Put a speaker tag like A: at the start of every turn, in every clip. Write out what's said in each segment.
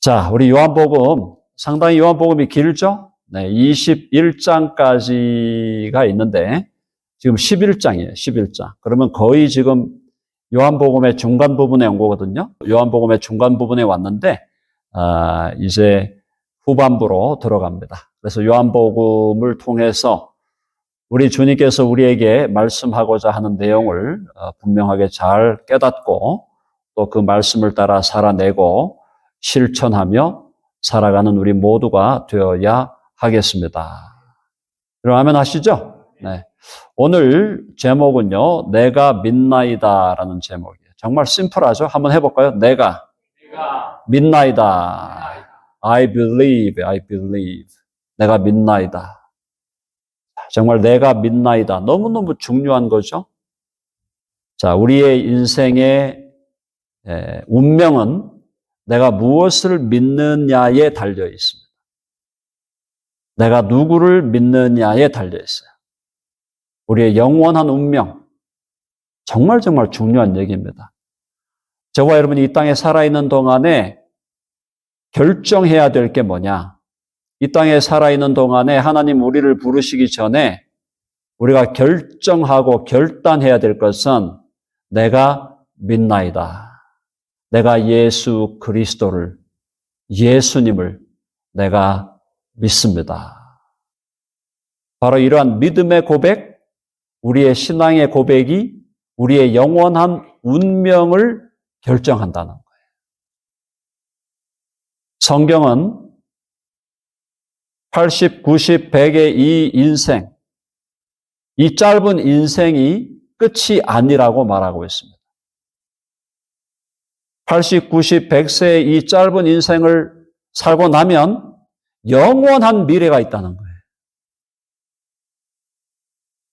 A: 자, 우리 요한복음, 상당히 요한복음이 길죠? 네, 21장까지가 있는데, 지금 11장이에요, 11장. 그러면 거의 지금 요한복음의 중간 부분에 온 거거든요. 요한복음의 중간 부분에 왔는데, 이제 후반부로 들어갑니다. 그래서 요한복음을 통해서 우리 주님께서 우리에게 말씀하고자 하는 내용을 분명하게 잘 깨닫고 또 그 말씀을 따라 살아내고 실천하며 살아가는 우리 모두가 되어야 하겠습니다. 그러면 아시죠? 네. 오늘 제목은요, 내가 믿나이다라는 제목이에요. 정말 심플하죠? 한번 해볼까요? 내가 믿나이다. I believe, I believe. 내가 믿나이다. 정말 내가 믿나이다. 너무너무 중요한 거죠. 자, 우리의 인생의 운명은 내가 무엇을 믿느냐에 달려 있습니다. 내가 누구를 믿느냐에 달려 있어요. 우리의 영원한 운명. 정말 중요한 얘기입니다. 저와 여러분이 이 땅에 살아있는 동안에 결정해야 될 게 뭐냐? 이 땅에 살아있는 동안에 하나님 우리를 부르시기 전에 우리가 결정하고 결단해야 될 것은 내가 믿나이다. 내가 예수 그리스도를, 예수님을 내가 믿습니다. 바로 이러한 믿음의 고백, 우리의 신앙의 고백이 우리의 영원한 운명을 결정한다는 거예요. 성경은 80, 90, 100의 이 인생, 이 짧은 인생이 끝이 아니라고 말하고 있습니다. 80, 90, 100세의 이 짧은 인생을 살고 나면 영원한 미래가 있다는 거예요.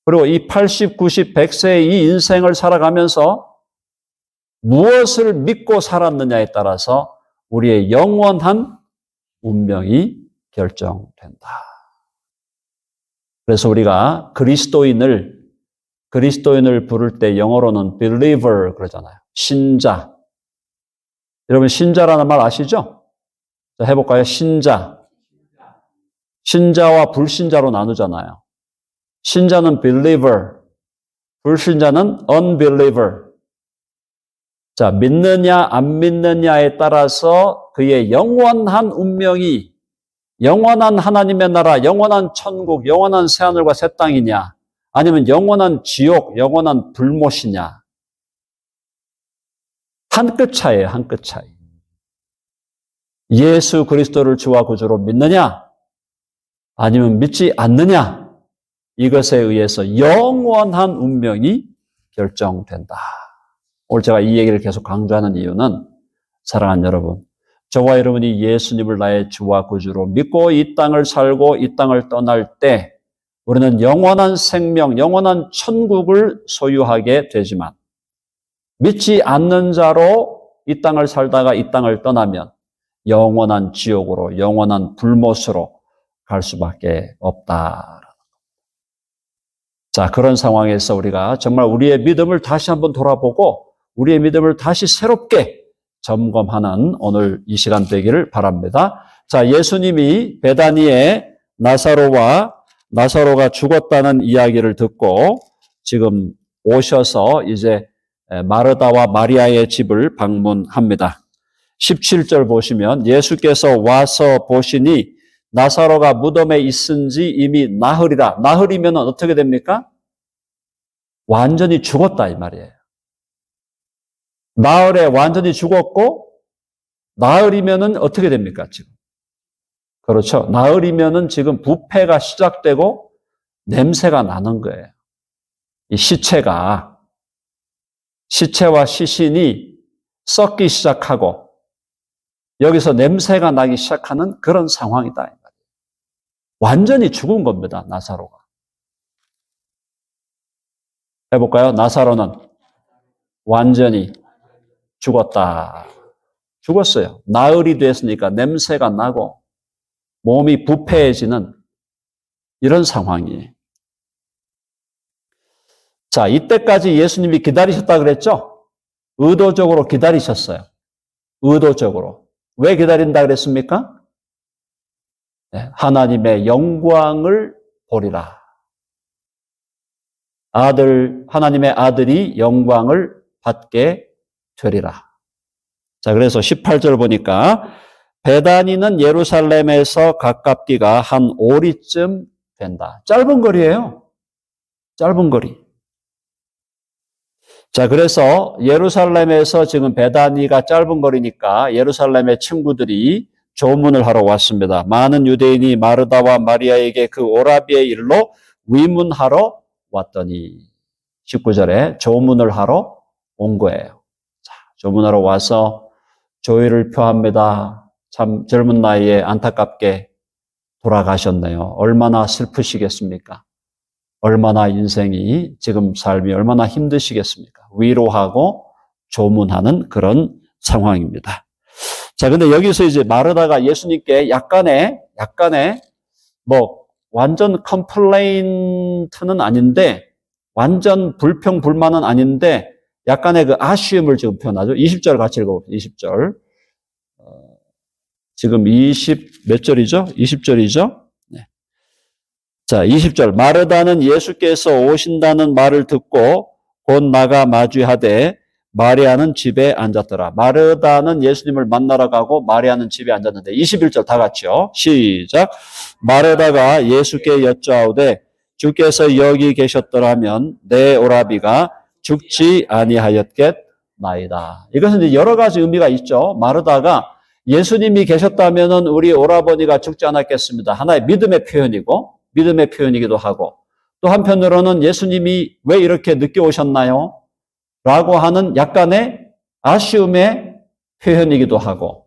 A: 그리고 이 80, 90, 100세의 이 인생을 살아가면서 무엇을 믿고 살았느냐에 따라서 우리의 영원한 운명이 결정된다. 그래서 우리가 그리스도인을 부를 때 영어로는 believer 그러잖아요. 신자. 여러분 신자라는 말 아시죠? 자, 해볼까요? 신자. 신자와 불신자로 나누잖아요. 신자는 believer, 불신자는 unbeliever. 자, 믿느냐 안 믿느냐에 따라서 그의 영원한 운명이 영원한 하나님의 나라, 영원한 천국, 영원한 새하늘과 새 땅이냐 아니면 영원한 지옥, 영원한 불못이냐. 한 끗 차이예요, 한 끗 차이. 예수 그리스도를 주와 구주로 믿느냐 아니면 믿지 않느냐. 이것에 의해서 영원한 운명이 결정된다. 오늘 제가 이 얘기를 계속 강조하는 이유는 사랑하는 여러분, 저와 여러분이 예수님을 나의 주와 구주로 믿고 이 땅을 살고 이 땅을 떠날 때 우리는 영원한 생명, 영원한 천국을 소유하게 되지만 믿지 않는 자로 이 땅을 살다가 이 땅을 떠나면 영원한 지옥으로, 영원한 불못으로 갈 수밖에 없다. 자, 그런 상황에서 우리가 정말 우리의 믿음을 다시 한번 돌아보고 우리의 믿음을 다시 새롭게 점검하는 오늘 이 시간 되기를 바랍니다. 자, 예수님이 베다니에 나사로가 죽었다는 이야기를 듣고 지금 오셔서 이제 마르다와 마리아의 집을 방문합니다. 17절 보시면 예수께서 와서 보시니 나사로가 무덤에 있은지 이미 나흘이라. 나흘이면 어떻게 됩니까? 완전히 죽었다 이 말이에요. 나흘에 완전히 죽었고 나흘이면 어떻게 됩니까 지금? 그렇죠. 나흘이면 지금 부패가 시작되고 냄새가 나는 거예요. 이 시체와 시신이 썩기 시작하고 여기서 냄새가 나기 시작하는 그런 상황이다. 완전히 죽은 겁니다. 나사로가. 해볼까요? 나사로는 완전히 죽었다. 죽었어요. 나흘이 됐으니까 냄새가 나고 몸이 부패해지는 이런 상황이에요. 자, 이때까지 예수님이 기다리셨다 그랬죠? 의도적으로 기다리셨어요. 의도적으로. 왜 기다린다 그랬습니까? 네, 하나님의 영광을 보리라. 하나님의 아들이 영광을 받게 되리라. 자, 그래서 18절 보니까 베다니는 예루살렘에서 가깝기가 한 오리쯤 된다. 짧은 거리예요. 짧은 거리. 자, 그래서 예루살렘에서 지금 베다니가 짧은 거리니까 예루살렘의 친구들이 조문을 하러 왔습니다. 많은 유대인이 마르다와 마리아에게 그 오라비의 일로 위문하러 왔더니 19절에 조문을 하러 온 거예요. 자, 조문하러 와서 조의를 표합니다. 참 젊은 나이에 안타깝게 돌아가셨네요. 얼마나 슬프시겠습니까? 얼마나 인생이 지금 삶이 얼마나 힘드시겠습니까? 위로하고 조문하는 그런 상황입니다. 자, 근데 여기서 이제 마르다가 예수님께 약간의 완전 컴플레인트는 아닌데 완전 불평 불만은 아닌데 약간의 그 아쉬움을 지금 표현하죠. 20절 같이 읽어봅시다. 20절. 지금 20 몇 절이죠? 20절이죠? 네. 자, 20절. 마르다는 예수께서 오신다는 말을 듣고 곧 나가 마주하되 마리아는 집에 앉았더라. 마르다는 예수님을 만나러 가고 마리아는 집에 앉았는데 21절 다 같이요. 시작. 마르다가 예수께 여짜오되 주께서 여기 계셨더라면 내 오라비가 죽지 아니하였겠나이다. 이것은 이제 여러 가지 의미가 있죠. 마르다가 예수님이 계셨다면 우리 오라버니가 죽지 않았겠습니다. 하나의 믿음의 표현이기도 하고 또 한편으로는 예수님이 왜 이렇게 늦게 오셨나요? 라고 하는 약간의 아쉬움의 표현이기도 하고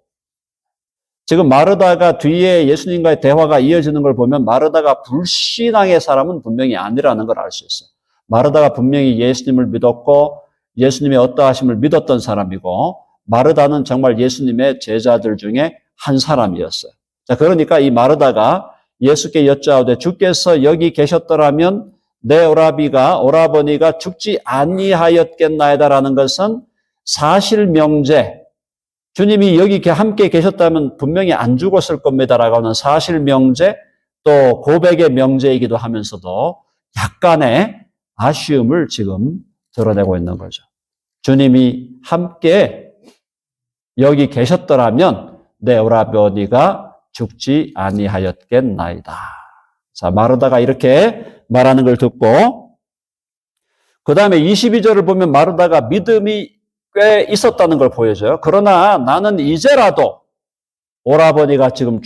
A: 지금 마르다가 뒤에 예수님과의 대화가 이어지는 걸 보면 마르다가 불신앙의 사람은 분명히 아니라는 걸 알 수 있어요. 마르다가 분명히 예수님을 믿었고 예수님의 어떠하심을 믿었던 사람이고 마르다는 정말 예수님의 제자들 중에 한 사람이었어요. 자, 그러니까 이 마르다가 예수께 여짜오되 주께서 여기 계셨더라면 내 오라버니가 죽지 아니하였겠나이다라는 것은 사실명제, 주님이 여기 함께 계셨다면 분명히 안 죽었을 겁니다라고 하는 사실명제, 또 고백의 명제이기도 하면서도 약간의 아쉬움을 지금 드러내고 있는 거죠. 주님이 함께 여기 계셨더라면 내 오라버니가 죽지 아니하였겠나이다. 자, 마르다가 이렇게 말하는 걸 듣고 그 다음에 22절을 보면 마르다가 믿음이 꽤 있었다는 걸 보여줘요. 그러나 나는 이제라도 오라버니가 지금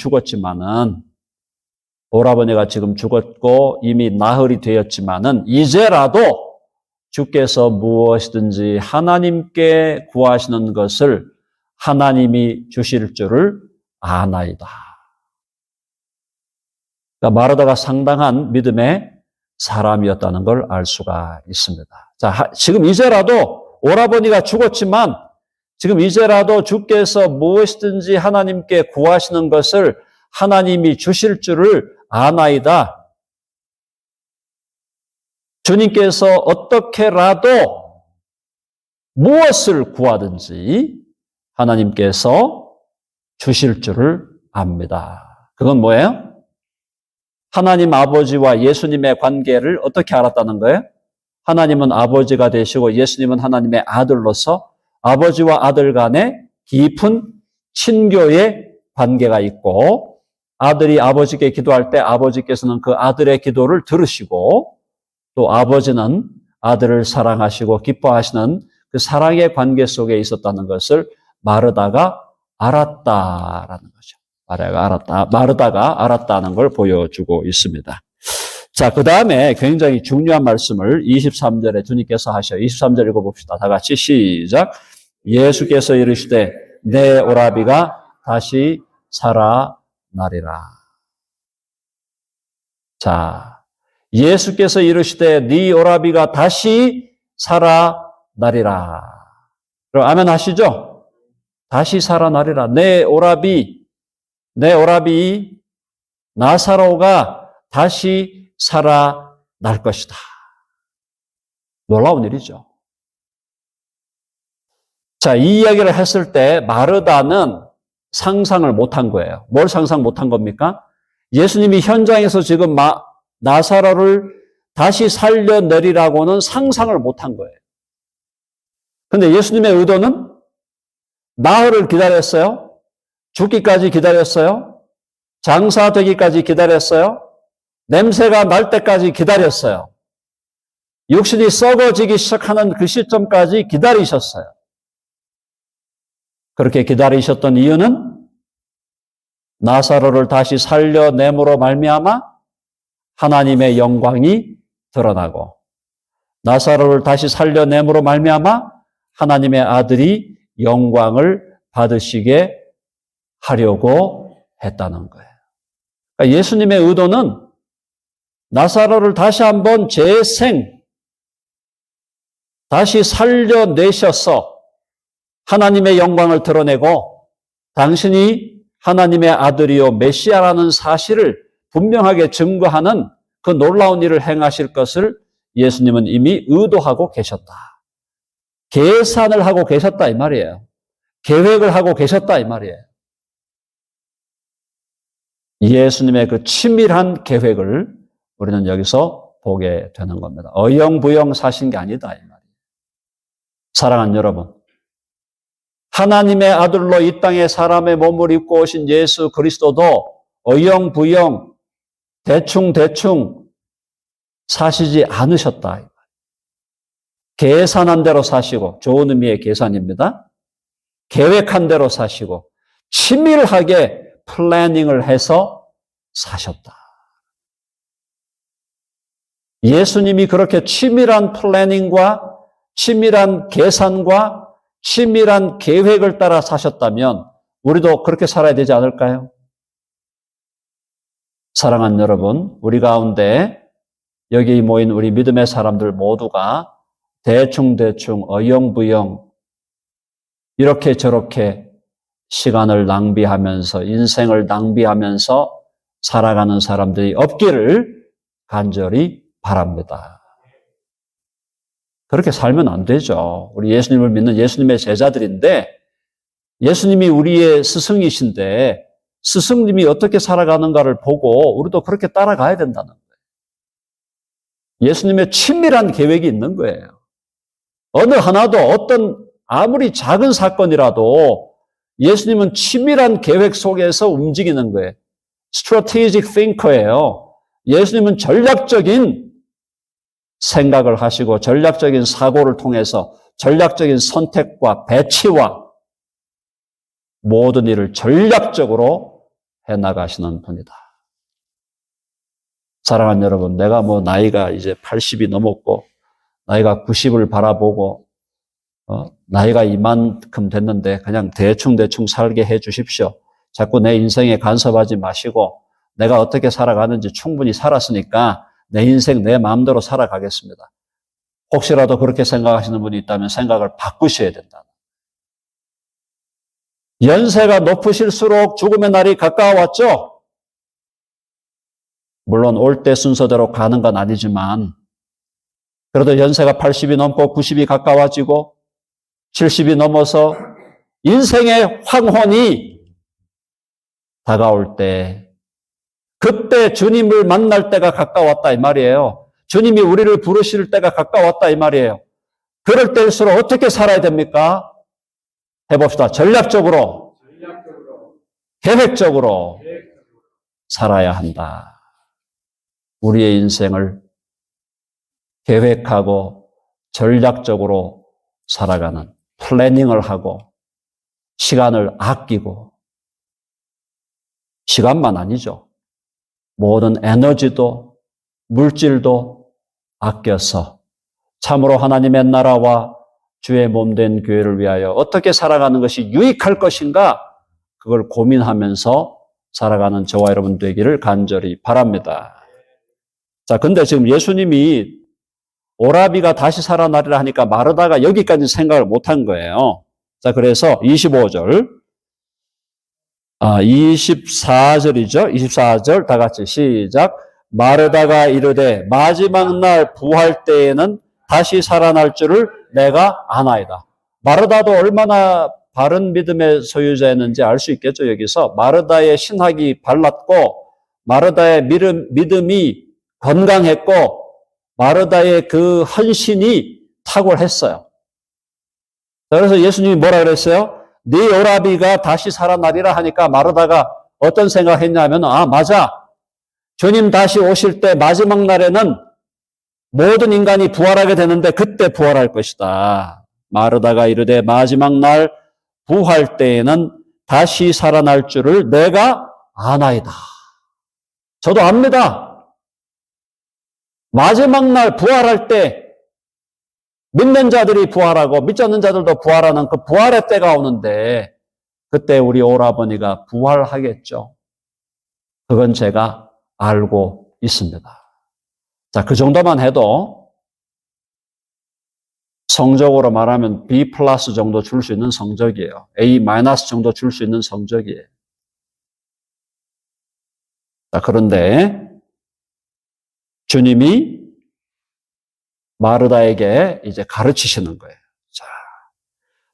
A: 죽었고 이미 나흘이 되었지만은 이제라도 주께서 무엇이든지 하나님께 구하시는 것을 하나님이 주실 줄을 아나이다. 그러니까 마르다가 상당한 믿음의 사람이었다는 걸 알 수가 있습니다. 자, 지금 이제라도 오라버니가 죽었지만 지금 이제라도 주께서 무엇이든지 하나님께 구하시는 것을 하나님이 주실 줄을 아나이다. 주님께서 어떻게라도 무엇을 구하든지 하나님께서 주실 줄을 압니다. 그건 뭐예요? 하나님 아버지와 예수님의 관계를 어떻게 알았다는 거예요? 하나님은 아버지가 되시고 예수님은 하나님의 아들로서 아버지와 아들 간에 깊은 친교의 관계가 있고 아들이 아버지께 기도할 때 아버지께서는 그 아들의 기도를 들으시고 또 아버지는 아들을 사랑하시고 기뻐하시는 그 사랑의 관계 속에 있었다는 것을 마르다가 알았다라는 거죠. 마르다가 알았다는 걸 보여주고 있습니다. 자, 그 다음에 굉장히 중요한 말씀을 23절에 주님께서 하셔요. 23절 읽어봅시다. 다 같이 시작. 예수께서 이르시되 내 오라비가 다시 살아나리라. 자, 예수께서 이르시되 네 오라비가 다시 살아나리라. 그럼 아멘 하시죠? 다시 살아나리라. 내 오라비 나사로가 다시 살아날 것이다. 놀라운 일이죠. 자, 이 이야기를 했을 때 마르다는 상상을 못한 거예요. 뭘 상상 못한 겁니까? 예수님이 현장에서 지금 나사로를 다시 살려내리라고는 상상을 못한 거예요. 근데 예수님의 의도는 나흘을 기다렸어요. 죽기까지 기다렸어요. 장사되기까지 기다렸어요. 냄새가 날 때까지 기다렸어요. 육신이 썩어지기 시작하는 그 시점까지 기다리셨어요. 그렇게 기다리셨던 이유는 나사로를 다시 살려냄으로 말미암아 하나님의 영광이 드러나고, 나사로를 다시 살려냄으로 말미암아 하나님의 아들이 영광을 받으시게 하려고 했다는 거예요. 그러니까 예수님의 의도는 나사로를 다시 한번 다시 살려내셔서 하나님의 영광을 드러내고 당신이 하나님의 아들이요 메시아라는 사실을 분명하게 증거하는 그 놀라운 일을 행하실 것을 예수님은 이미 의도하고 계셨다. 계산을 하고 계셨다 이 말이에요. 계획을 하고 계셨다 이 말이에요. 예수님의 그 치밀한 계획을 우리는 여기서 보게 되는 겁니다. 어영부영 사신 게 아니다 이 말이에요. 사랑하는 여러분, 하나님의 아들로 이 땅에 사람의 몸을 입고 오신 예수 그리스도도 어영부영 대충 사시지 않으셨다. 계산한 대로 사시고, 좋은 의미의 계산입니다. 계획한 대로 사시고 치밀하게 플래닝을 해서 사셨다. 예수님이 그렇게 치밀한 플래닝과 치밀한 계산과 치밀한 계획을 따라 사셨다면 우리도 그렇게 살아야 되지 않을까요? 사랑하는 여러분, 우리 가운데 여기 모인 우리 믿음의 사람들 모두가 대충 어영부영 이렇게 저렇게 시간을 낭비하면서 인생을 낭비하면서 살아가는 사람들이 없기를 간절히 바랍니다. 그렇게 살면 안 되죠. 우리 예수님을 믿는 예수님의 제자들인데 예수님이 우리의 스승이신데 스승님이 어떻게 살아가는가를 보고 우리도 그렇게 따라가야 된다는 거예요. 예수님의 친밀한 계획이 있는 거예요. 어느 하나도 어떤 아무리 작은 사건이라도 예수님은 치밀한 계획 속에서 움직이는 거예요. strategic thinker예요. 예수님은 전략적인 생각을 하시고 전략적인 사고를 통해서 전략적인 선택과 배치와 모든 일을 전략적으로 해나가시는 분이다. 사랑하는 여러분, 내가 나이가 이제 80이 넘었고 나이가 90을 바라보고 나이가 이만큼 됐는데 그냥 대충 살게 해 주십시오. 자꾸 내 인생에 간섭하지 마시고 내가 어떻게 살아가는지 충분히 살았으니까 내 인생 내 마음대로 살아가겠습니다. 혹시라도 그렇게 생각하시는 분이 있다면 생각을 바꾸셔야 된다. 연세가 높으실수록 죽음의 날이 가까워왔죠? 물론 올 때 순서대로 가는 건 아니지만 그래도 연세가 80이 넘고 90이 가까워지고 70이 넘어서 인생의 황혼이 다가올 때 그때 주님을 만날 때가 가까웠다 이 말이에요. 주님이 우리를 부르실 때가 가까웠다 이 말이에요. 그럴 때일수록 어떻게 살아야 됩니까? 해봅시다. 전략적으로, 계획적으로 살아야 한다. 우리의 인생을 계획하고 전략적으로 살아가는 플래닝을 하고 시간을 아끼고 시간만 아니죠. 모든 에너지도 물질도 아껴서 참으로 하나님의 나라와 주의 몸된 교회를 위하여 어떻게 살아가는 것이 유익할 것인가 그걸 고민하면서 살아가는 저와 여러분 되기를 간절히 바랍니다. 자, 근데 지금 예수님이 오라비가 다시 살아나리라 하니까 마르다가 여기까지 생각을 못한 거예요. 자, 그래서 25절, 24절이죠. 24절 다 같이 시작. 마르다가 이르되 마지막 날 부활 때에는 다시 살아날 줄을 내가 아나이다. 마르다도 얼마나 바른 믿음의 소유자였는지 알 수 있겠죠, 여기서. 마르다의 신학이 발랐고, 마르다의 믿음이 건강했고, 마르다의 그 헌신이 탁월했어요. 그래서 예수님이 뭐라 그랬어요? 네 오라비가 다시 살아나리라 하니까 마르다가 어떤 생각했냐면, 아, 맞아. 주님 다시 오실 때 마지막 날에는 모든 인간이 부활하게 되는데 그때 부활할 것이다. 마르다가 이르되 마지막 날 부활 때에는 다시 살아날 줄을 내가 아나이다. 저도 압니다. 마지막 날 부활할 때 믿는 자들이 부활하고 믿지 않는 자들도 부활하는 그 부활의 때가 오는데 그때 우리 오라버니가 부활하겠죠. 그건 제가 알고 있습니다. 자, 그 정도만 해도 성적으로 말하면 B 플러스 정도 줄 수 있는 성적이에요. A 마이너스 정도 줄 수 있는 성적이에요. 자, 그런데 주님이 마르다에게 이제 가르치시는 거예요. 자,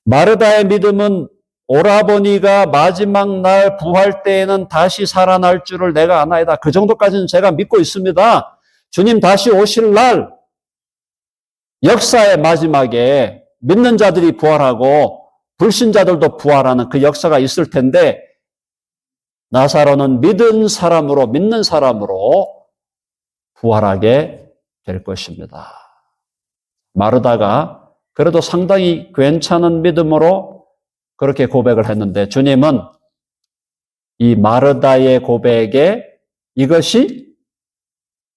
A: 마르다의 믿음은 오라버니가 마지막 날 부활 때에는 다시 살아날 줄을 내가 아나이다. 그 정도까지는 제가 믿고 있습니다. 주님 다시 오실 날 역사의 마지막에 믿는 자들이 부활하고 불신자들도 부활하는 그 역사가 있을 텐데 나사로는 믿는 사람으로 부활하게 될 것입니다. 마르다가 그래도 상당히 괜찮은 믿음으로 그렇게 고백을 했는데 주님은 이 마르다의 고백에 이것이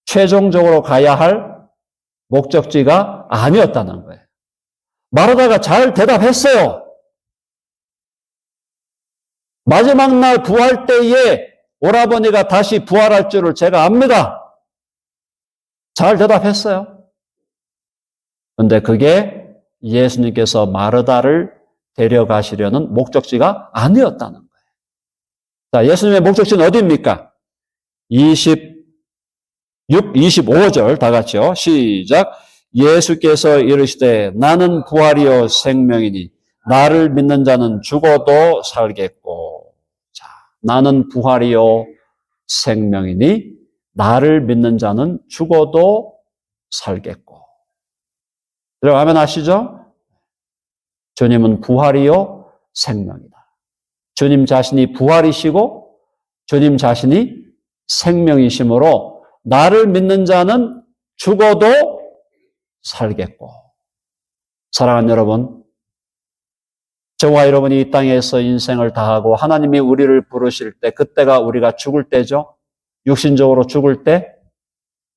A: 최종적으로 가야 할 목적지가 아니었다는 거예요. 마르다가 잘 대답했어요. 마지막 날 부활 때에 오라버니가 다시 부활할 줄을 제가 압니다. 잘 대답했어요. 그런데 그게 예수님께서 마르다를 데려가시려는 목적지가 아니었다는 거예요. 자, 예수님의 목적지는 어디입니까? 25절 다 같이요. 시작. 예수께서 이르시되 나는 부활이요 생명이니 나를 믿는 자는 죽어도 살겠고. 자, 나는 부활이요 생명이니 나를 믿는 자는 죽어도 살겠고. 들어가면 아시죠? 주님은 부활이요 생명이다. 주님 자신이 부활이시고 주님 자신이 생명이시므로 나를 믿는 자는 죽어도 살겠고. 사랑하는 여러분, 저와 여러분이 이 땅에서 인생을 다하고 하나님이 우리를 부르실 때 그때가 우리가 죽을 때죠. 육신적으로 죽을 때.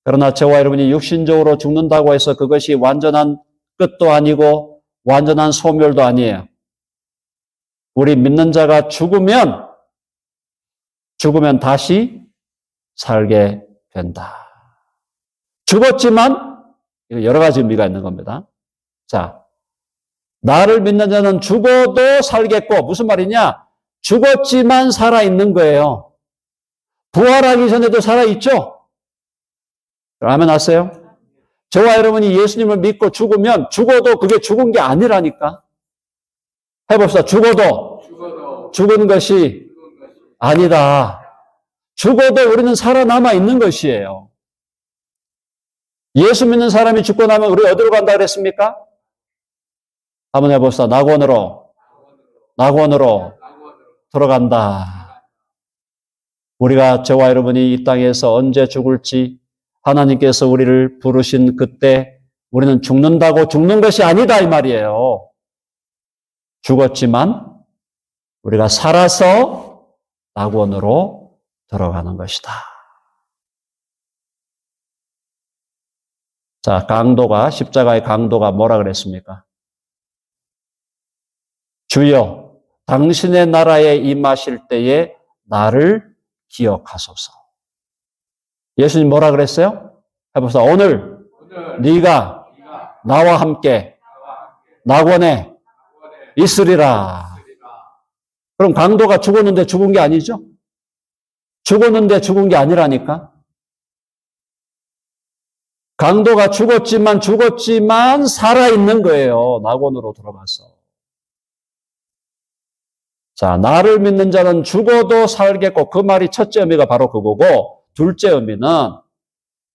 A: 그러나 저와 여러분이 육신적으로 죽는다고 해서 그것이 완전한 끝도 아니고 완전한 소멸도 아니에요. 우리 믿는 자가 죽으면 다시 살게 된다. 죽었지만 여러 가지 의미가 있는 겁니다. 자, 나를 믿는 자는 죽어도 살겠고 무슨 말이냐? 죽었지만 살아있는 거예요. 부활하기 전에도 살아있죠? 아멘 하세요? 저와 여러분이 예수님을 믿고 죽으면 죽어도 그게 죽은 게 아니라니까. 해봅시다. 죽어도 죽은 것이 아니다. 죽어도 우리는 살아남아 있는 것이에요. 예수 믿는 사람이 죽고 나면 우리 어디로 간다 그랬습니까? 한번 해봅시다. 낙원으로 들어간다. 우리가 저와 여러분이 이 땅에서 언제 죽을지 하나님께서 우리를 부르신 그때 우리는 죽는다고 죽는 것이 아니다 이 말이에요. 죽었지만 우리가 살아서 낙원으로 들어가는 것이다. 자, 십자가의 강도가 뭐라 그랬습니까? 주여, 당신의 나라에 임하실 때에 나를 기억하소서. 예수님 뭐라 그랬어요? 해봅시다. 오늘 네가 나와 함께 낙원에 있으리라. 그럼 강도가 죽었는데 죽은 게 아니죠? 죽었는데 죽은 게 아니라니까. 강도가 죽었지만 살아있는 거예요. 낙원으로 들어가서. 자, 나를 믿는 자는 죽어도 살겠고, 그 말이 첫째 의미가 바로 그거고, 둘째 의미는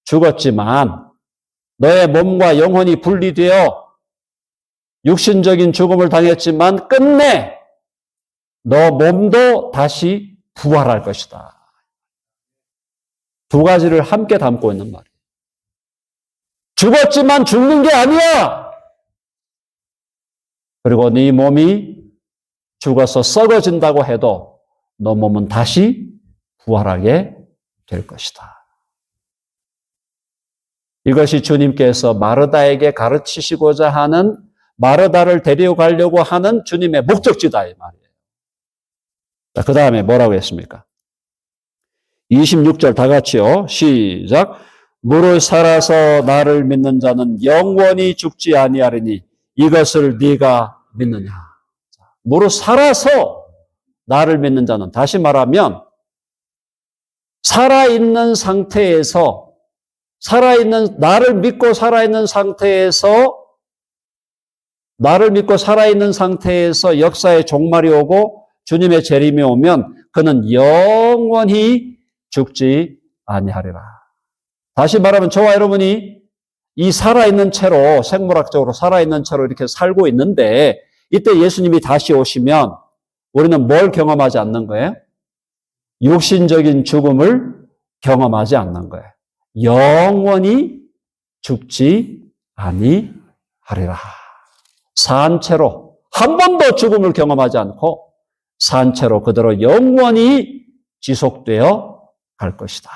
A: 죽었지만 너의 몸과 영혼이 분리되어 육신적인 죽음을 당했지만 끝내 너 몸도 다시 부활할 것이다. 두 가지를 함께 담고 있는 말이에요. 죽었지만 죽는 게 아니야. 그리고 네 몸이 죽어서 썩어진다고 해도 너 몸은 다시 부활하게 될 것이다. 이것이 주님께서 마르다에게 가르치시고자 하는, 마르다를 데려가려고 하는 주님의 목적지다 이 말이에요. 자, 그 다음에 뭐라고 했습니까? 26절 다 같이요. 시작. 무릇 살아서 나를 믿는 자는 영원히 죽지 아니하리니 이것을 네가 믿느냐. 무릇 살아서 나를 믿는 자는, 다시 말하면 살아있는 상태에서, 나를 믿고 살아있는 상태에서 역사의 종말이 오고 주님의 재림이 오면 그는 영원히 죽지 아니하리라. 다시 말하면 저와 여러분이 이 살아있는 채로, 생물학적으로 살아있는 채로 이렇게 살고 있는데, 이때 예수님이 다시 오시면 우리는 뭘 경험하지 않는 거예요? 육신적인 죽음을 경험하지 않는 거예요. 영원히 죽지 아니하리라. 산 채로, 한 번도 죽음을 경험하지 않고 산 채로 그대로 영원히 지속되어 갈 것이다.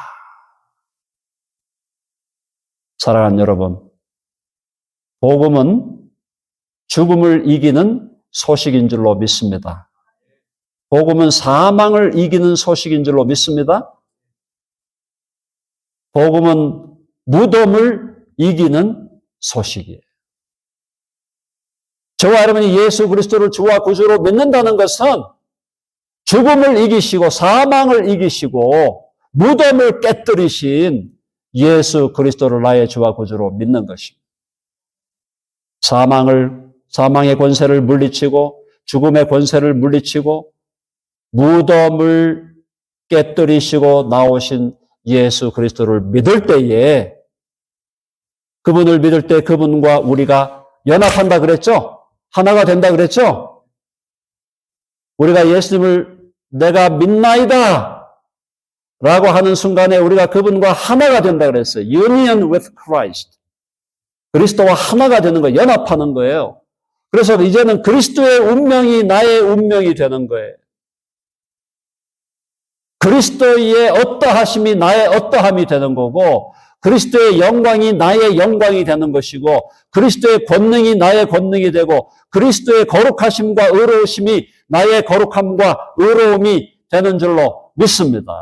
A: 사랑하는 여러분, 복음은 죽음을 이기는 소식인 줄로 믿습니다. 복음은 사망을 이기는 소식인 줄로 믿습니다. 복음은 무덤을 이기는 소식이에요. 저와 여러분이 예수 그리스도를 주와 구주로 믿는다는 것은 죽음을 이기시고 사망을 이기시고 무덤을 깨뜨리신 예수 그리스도를 나의 주와 구주로 믿는 것입니다. 사망의 권세를 물리치고 죽음의 권세를 물리치고 무덤을 깨뜨리시고 나오신 예수 그리스도를 믿을 때에, 그분을 믿을 때 그분과 우리가 연합한다 그랬죠? 하나가 된다 그랬죠? 우리가 예수님을 내가 믿나이다 라고 하는 순간에 우리가 그분과 하나가 된다 그랬어요. Union with Christ. 그리스도와 하나가 되는 거예요. 연합하는 거예요. 그래서 이제는 그리스도의 운명이 나의 운명이 되는 거예요. 그리스도의 어떠하심이 나의 어떠함이 되는 거고, 그리스도의 영광이 나의 영광이 되는 것이고, 그리스도의 권능이 나의 권능이 되고, 그리스도의 거룩하심과 의로우심이 나의 거룩함과 의로움이 되는 줄로 믿습니다.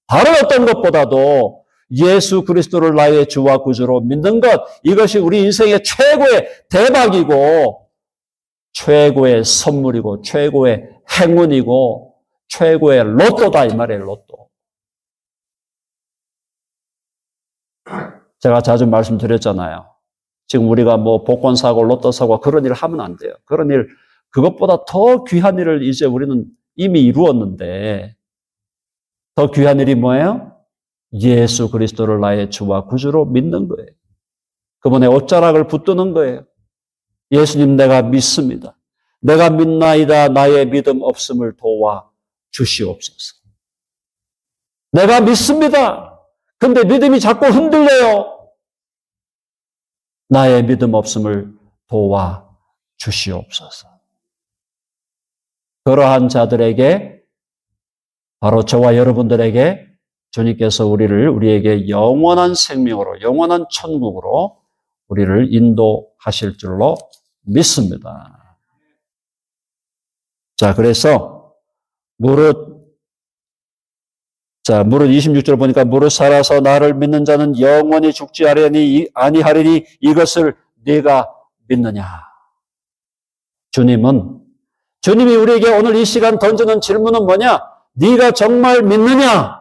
A: 다른 어떤 것보다도 예수 그리스도를 나의 주와 구주로 믿는 것, 이것이 우리 인생의 최고의 대박이고 최고의 선물이고 최고의 행운이고 최고의 로또다 이 말이에요. 로또. 제가 자주 말씀드렸잖아요. 지금 우리가 뭐 복권 사고 로또 사고 그런 일을 하면 안 돼요. 그런 일, 그것보다 더 귀한 일을 이제 우리는 이미 이루었는데, 더 귀한 일이 뭐예요? 예수 그리스도를 나의 주와 구주로 믿는 거예요. 그분의 옷자락을 붙드는 거예요. 예수님 내가 믿습니다. 내가 믿나이다. 나의 믿음 없음을 도와 주시옵소서. 내가 믿습니다. 근데 믿음이 자꾸 흔들려요. 나의 믿음 없음을 도와 주시옵소서. 그러한 자들에게, 바로 저와 여러분들에게 주님께서 우리에게 영원한 생명으로, 영원한 천국으로 우리를 인도하실 줄로 믿습니다. 자, 그래서 무릇 26절 보니까 무릇 살아서 나를 믿는 자는 영원히 죽지 아니하리니 이것을 네가 믿느냐. 주님이 우리에게 오늘 이 시간 던지는 질문은 뭐냐? 네가 정말 믿느냐?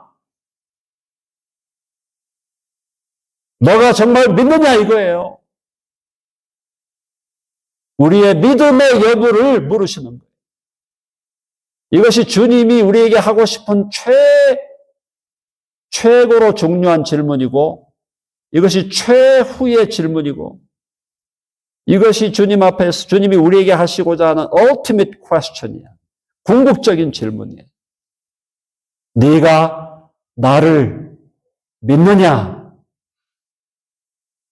A: 너가 정말 믿느냐 이거예요. 우리의 믿음의 여부를 물으시는 거예요. 이것이 주님이 우리에게 하고 싶은 최고로 중요한 질문이고, 이것이 최후의 질문이고, 이것이 주님 앞에서 주님이 우리에게 하시고자 하는 ultimate question이야. 궁극적인 질문이에요. 네가 나를 믿느냐?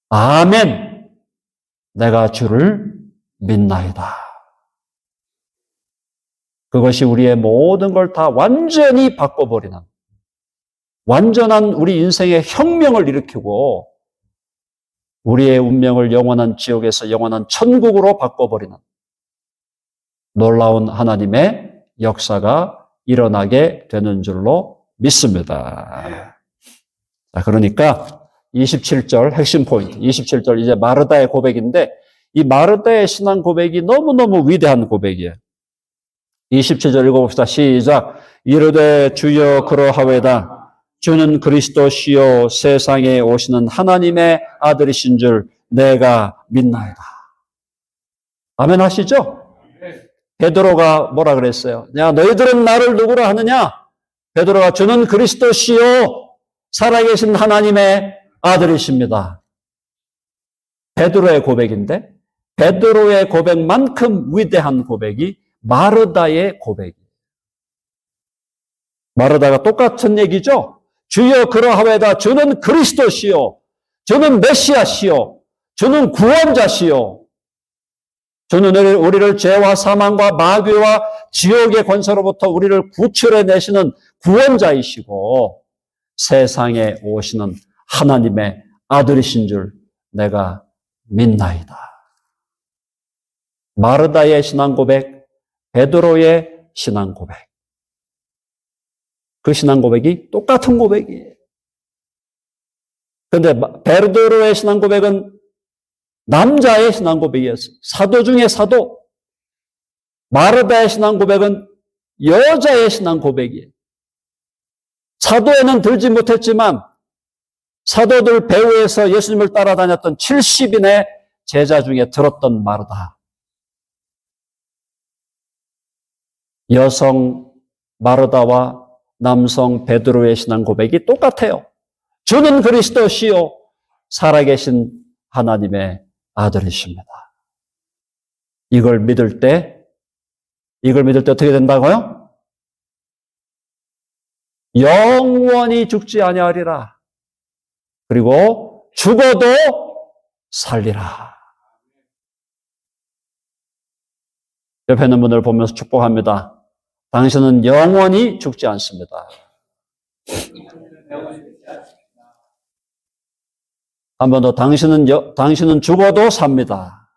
A: 아멘. 내가 주를 믿나이다. 그것이 우리의 모든 걸 다 완전히 바꿔버리는, 완전한 우리 인생의 혁명을 일으키고 우리의 운명을 영원한 지옥에서 영원한 천국으로 바꿔버리는 놀라운 하나님의 역사가 일어나게 되는 줄로 믿습니다. 자, 그러니까 27절 핵심 포인트, 27절 이제 마르다의 고백인데, 이 마르다의 신앙 고백이 너무너무 위대한 고백이에요. 27절 읽어봅시다. 시작. 이르되 주여 그러하외다. 주는 그리스도시요 세상에 오시는 하나님의 아들이신 줄 내가 믿나이다. 아멘 하시죠? 베드로가 뭐라 그랬어요? 야, 너희들은 나를 누구라 하느냐? 베드로가 주는 그리스도시요 살아계신 하나님의 아들이십니다. 베드로의 고백인데, 베드로의 고백만큼 위대한 고백이 마르다의 고백이에요. 마르다가 똑같은 얘기죠. 주여 그러하외다. 주는 그리스도시요, 주는 메시아시요, 주는 구원자시요, 주는 우리를 죄와 사망과 마귀와 지옥의 권세로부터 우리를 구출해내시는 구원자이시고 세상에 오시는 하나님의 아들이신 줄 내가 믿나이다. 마르다의 신앙 고백, 베드로의 신앙 고백. 그 신앙 고백이 똑같은 고백이에요. 그런데 베드로의 신앙 고백은 남자의 신앙 고백이었어요. 사도 중에 사도. 마르다의 신앙 고백은 여자의 신앙 고백이에요. 사도에는 들지 못했지만 사도들 배후에서 예수님을 따라다녔던 70인의 제자 중에 들었던 마르다. 여성 마르다와 남성 베드로의 신앙 고백이 똑같아요. 주는 그리스도시요 살아계신 하나님의 아들이십니다. 이걸 믿을 때 어떻게 된다고요? 영원히 죽지 아니하리라. 그리고 죽어도 살리라. 옆에 있는 분을 보면서 축복합니다. 당신은 영원히 죽지 않습니다. 한 번 더, 당신은 죽어도 삽니다.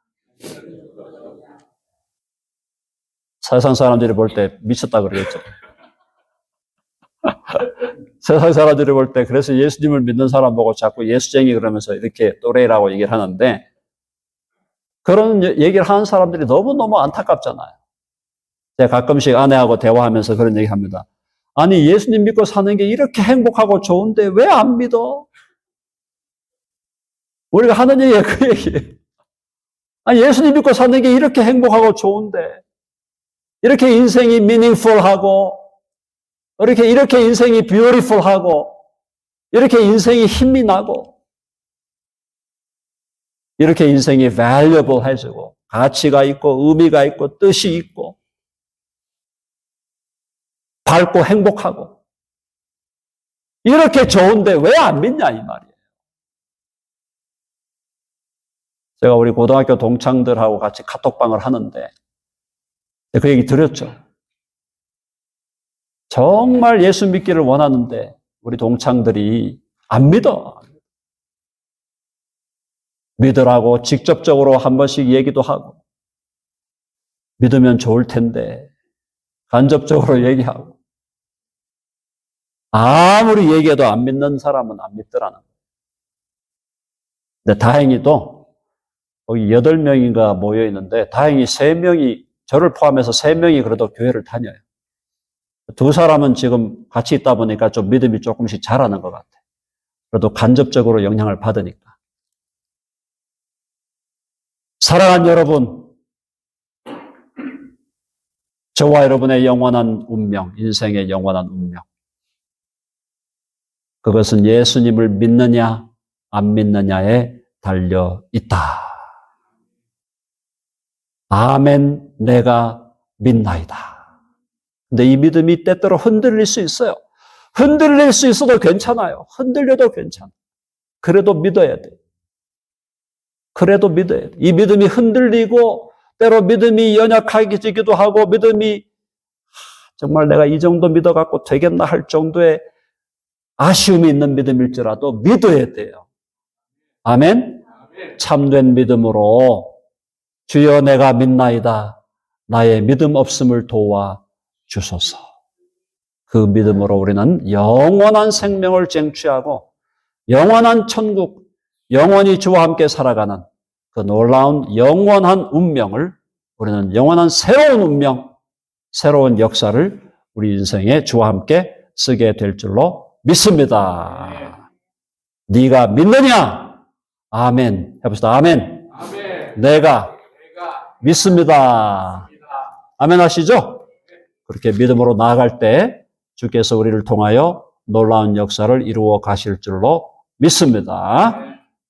A: 세상 사람들이 볼 때 미쳤다 그러겠죠. 세상 사람들이 볼 때 그래서 예수님을 믿는 사람 보고 자꾸 예수쟁이 그러면서 이렇게 또래라고 얘기를 하는데, 그런 얘기를 하는 사람들이 너무너무 안타깝잖아요. 제가 가끔씩 아내하고 대화하면서 그런 얘기 합니다. 아니, 예수님 믿고 사는 게 이렇게 행복하고 좋은데 왜 안 믿어? 우리가 하는 얘기가 그 얘기예요. 아니, 예수님 믿고 사는 게 이렇게 행복하고 좋은데, 이렇게 인생이 meaningful하고, 이렇게 인생이 beautiful하고, 이렇게 인생이 힘이 나고, 이렇게 인생이 valuable해지고, 가치가 있고, 의미가 있고, 뜻이 있고, 밝고 행복하고, 이렇게 좋은데 왜 안 믿냐 이 말이에요. 제가 우리 고등학교 동창들하고 같이 카톡방을 하는데 그 얘기 드렸죠. 정말 예수 믿기를 원하는데 우리 동창들이 안 믿어. 믿으라고 직접적으로 한 번씩 얘기도 하고, 믿으면 좋을 텐데 간접적으로 얘기하고, 아무리 얘기해도 안 믿는 사람은 안 믿더라는 거예요. 근데 다행히도 거기 8명인가 모여 있는데 다행히 3명이, 저를 포함해서 3명이 그래도 교회를 다녀요. 2사람은 지금 같이 있다 보니까 좀 믿음이 조금씩 자라는 것 같아요. 그래도 간접적으로 영향을 받으니까. 사랑하는 여러분, 저와 여러분의 영원한 운명, 인생의 영원한 운명. 그것은 예수님을 믿느냐, 안 믿느냐에 달려 있다. 아멘, 내가 믿나이다. 근데 이 믿음이 때때로 흔들릴 수 있어요. 흔들릴 수 있어도 괜찮아요. 흔들려도 괜찮아. 그래도 믿어야 돼. 그래도 믿어야 돼. 이 믿음이 흔들리고 때로 믿음이 연약해지기도 하고 믿음이 정말 내가 이 정도 믿어갖고 되겠나 할 정도의 아쉬움이 있는 믿음일지라도 믿어야 돼요. 아멘? 참된 믿음으로 주여 내가 믿나이다. 나의 믿음 없음을 도와 주소서. 그 믿음으로 우리는 영원한 생명을 쟁취하고 영원한 천국, 영원히 주와 함께 살아가는 그 놀라운 영원한 운명을 우리는 영원한 새로운 운명, 새로운 역사를 우리 인생에 주와 함께 쓰게 될 줄로 믿습니다. 네가 믿느냐? 아멘. 해봅시다. 아멘. 내가 믿습니다. 아멘 하시죠? 그렇게 믿음으로 나아갈 때 주께서 우리를 통하여 놀라운 역사를 이루어 가실 줄로 믿습니다.